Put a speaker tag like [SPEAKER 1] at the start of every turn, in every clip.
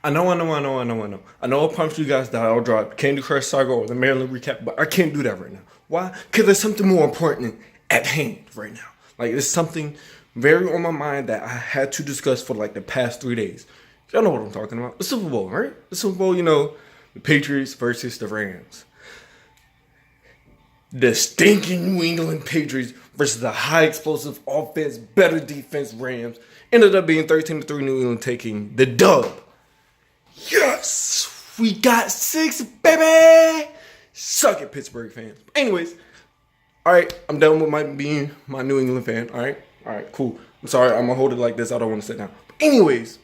[SPEAKER 1] I know I promised you guys that I'll drop Candy Crush Saga or the Maryland recap, but I can't do that right now. Why? Because there's something more important at hand right now. Like, it's something very on my mind that I had to discuss for like the past 3 days. Y'all know what I'm talking about. The Super Bowl, right? The Super Bowl, the Patriots versus the Rams. The stinking New England Patriots versus the high explosive offense, better defense Rams ended up being 13-3 New England taking the dub. Yes! We got 6, baby! Suck it, Pittsburgh fans. Anyways, alright, I'm done with being my New England fan. Alright, cool. I'm sorry, I'm gonna hold it like this. I don't want to sit down. But anyways,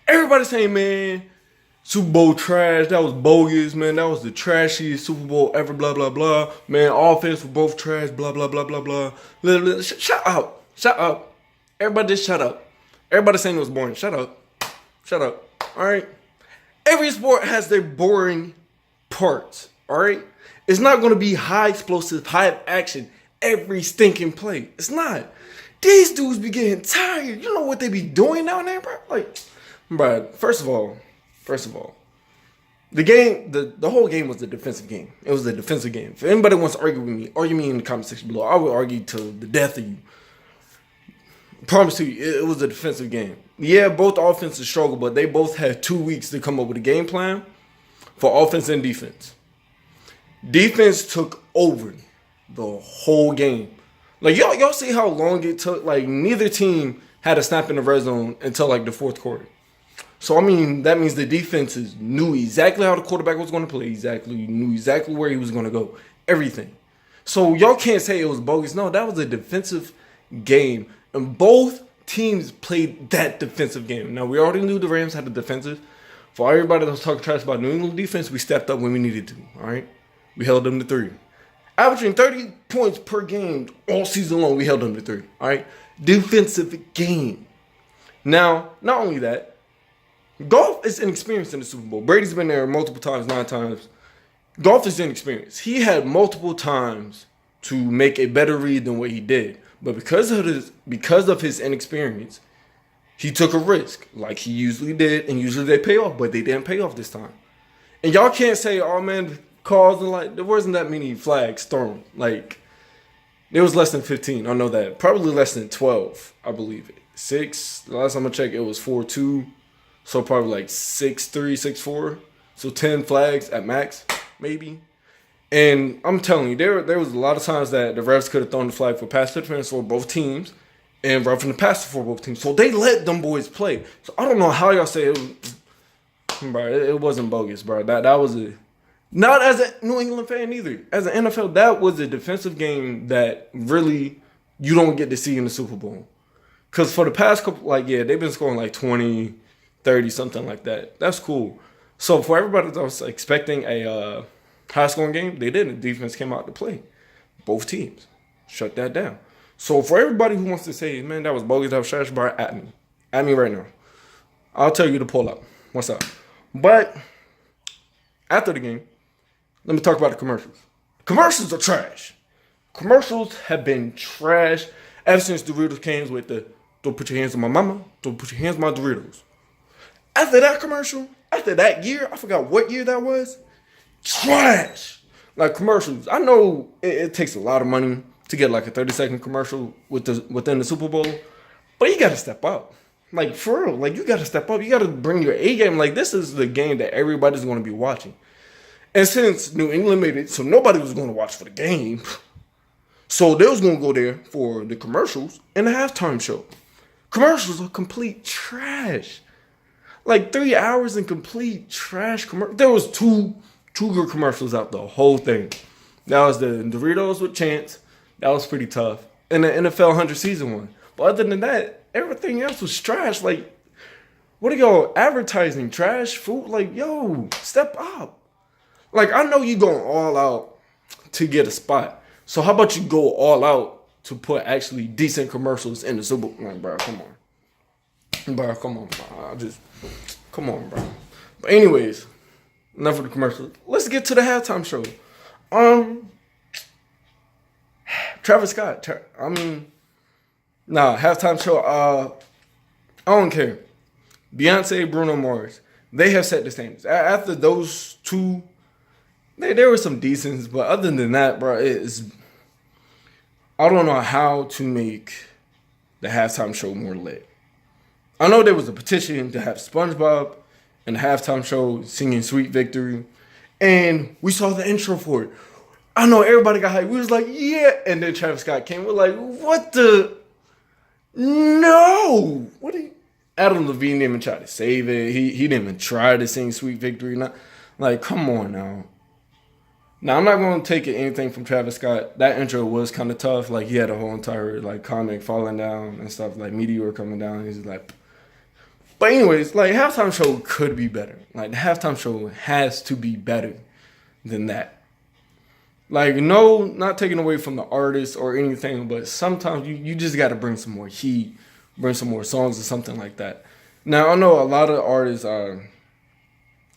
[SPEAKER 1] everybody's saying, man, Super Bowl trash. That was bogus, man. That was the trashiest Super Bowl ever, blah, blah, blah. Man, offense were both trash, blah, blah, blah, blah, blah. Shut up. Shut up. Everybody just shut up. Everybody saying it was boring. Shut up. Shut up. All right? Every sport has their boring parts. All right? It's not going to be high explosive, high action every stinking play. It's not. These dudes be getting tired. You know what they be doing down there, bro? Like, bro, first of all, the game, the whole game was a defensive game. It was a defensive game. If anybody wants to argue with me, argue me in the comment section below. I will argue to the death of you. I promise you, it was a defensive game. Yeah, both offenses struggled, but they both had 2 weeks to come up with a game plan for offense and defense. Defense took over the whole game. Like, y'all see how long it took? Like, neither team had a snap in the red zone until, like, the fourth quarter. So, I mean, that means the defenses knew exactly how the quarterback was going to play, knew exactly where he was going to go, everything. So, y'all can't say it was bogus. No, that was a defensive game. And both teams played that defensive game. Now, we already knew the Rams had the defensive. For everybody that was talking trash about New England defense, we stepped up when we needed to, all right? We held them to 3. Averaging 30 points per game all season long, we held them to 3, all right? Defensive game. Now, not only that, Goff is inexperienced in the Super Bowl. Brady's been there multiple times, 9 times. Goff is inexperienced. He had multiple times to make a better read than what he did. But because of his inexperience, he took a risk like he usually did, and usually they pay off, but they didn't pay off this time. And y'all can't say, oh man, calls and like there wasn't that many flags thrown. Like there was less than 15. I know that. Probably less than 12, I believe it. 6. The last time I checked, it was 4-2. So probably like 6-3, 6-4. So 10 flags at max, maybe. And I'm telling you, there was a lot of times that the refs could have thrown the flag for pass interference for both teams and roughing the passer for both teams. So they let them boys play. So I don't know how y'all say it was, bro, it wasn't bogus, bro. That was a, not as a New England fan either. As an NFL, that was a defensive game that really you don't get to see in the Super Bowl. Because for the past couple, like, yeah, they've been scoring like 20, 30, something like that. That's cool. So for everybody that was expecting a high-scoring game, they didn't. The defense came out to play. Both teams shut that down. So for everybody who wants to say, man, that was bogus, that was trash, bar, at me. At me right now. I'll tell you to pull up. What's up? But after the game, let me talk about the commercials. Commercials are trash. Commercials have been trash ever since Doritos came with the don't put your hands on my mama, don't put your hands on my Doritos. After that commercial, after that year, I forgot what year that was, trash. Like commercials, I know it takes a lot of money to get like a 30-second commercial within the Super Bowl, but you got to step up. Like for real, like you got to step up. You got to bring your A game. Like this is the game that everybody's going to be watching. And since New England made it so nobody was going to watch for the game, so they was going to go there for the commercials and the halftime show. Commercials are complete trash. Like 3 hours in complete trash commercial. There was two good commercials out the whole thing. That was the Doritos with Chance. That was pretty tough. And the NFL 100 season one. But other than that, everything else was trash. Like, what are y'all advertising? Trash food? Like, yo, step up. Like, I know you going all out to get a spot. So how about you go all out to put actually decent commercials in the Super Bowl? Like, bro, come on. Bro, come on, bro. Come on, bro. But anyways, enough of the commercials. Let's get to the halftime show. Travis Scott. Halftime show. I don't care. Beyonce, Bruno Mars, they have set the standards. After those two, there were some decents, but other than that, bro, I don't know how to make the halftime show more lit. I know there was a petition to have SpongeBob in the halftime show singing Sweet Victory, and we saw the intro for it. I know everybody got hyped. We was like, yeah, and then Travis Scott came. We're like, what the? No! What are you? Adam Levine didn't even try to save it. He didn't even try to sing Sweet Victory. Not, like, come on now. Now, I'm not going to take anything from Travis Scott. That intro was kind of tough. Like, he had a whole entire, like, comic falling down and stuff. Like, meteor coming down. He's like... But anyways, like, halftime show could be better. Like, the halftime show has to be better than that. Like, no, not taking away from the artist or anything, but sometimes you just got to bring some more heat, bring some more songs or something like that. Now, I know a lot of artists I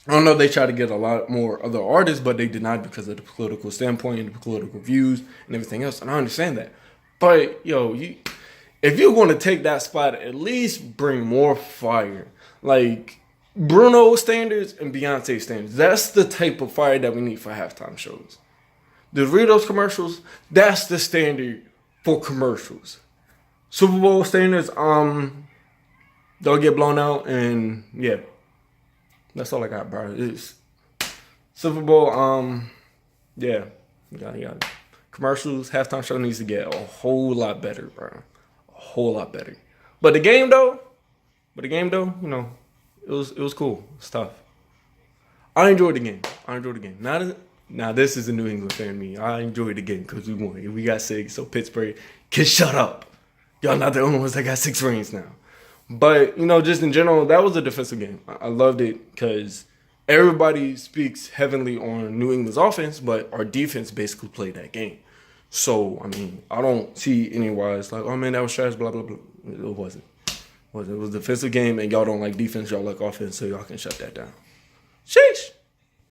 [SPEAKER 1] don't know, they try to get a lot more other artists, but they did not because of the political standpoint and the political views and everything else. And I understand that. But, yo, if you're going to take that spot, at least bring more fire. Like, Bruno standards and Beyonce standards. That's the type of fire that we need for halftime shows. The Doritos commercials, that's the standard for commercials. Super Bowl standards, they'll get blown out, and yeah. That's all I got, bro. It's Super Bowl, yeah. You got it. Commercials, halftime show needs to get a whole lot better, bro. A whole lot better. But the game though, you know, it was cool. It's tough. I enjoyed the game. Now this is a New England fan me. I enjoyed the game because we won. We got 6, so Pittsburgh can shut up. Y'all not the only ones that got 6 rings now. But, you know, just in general, that was a defensive game. I loved it because everybody speaks heavily on New England's offense, but our defense basically played that game. So, I mean, I don't see anywise like, oh, man, that was trash, blah, blah, blah. It wasn't. It was a defensive game, and y'all don't like defense, y'all like offense, so y'all can shut that down. Sheesh.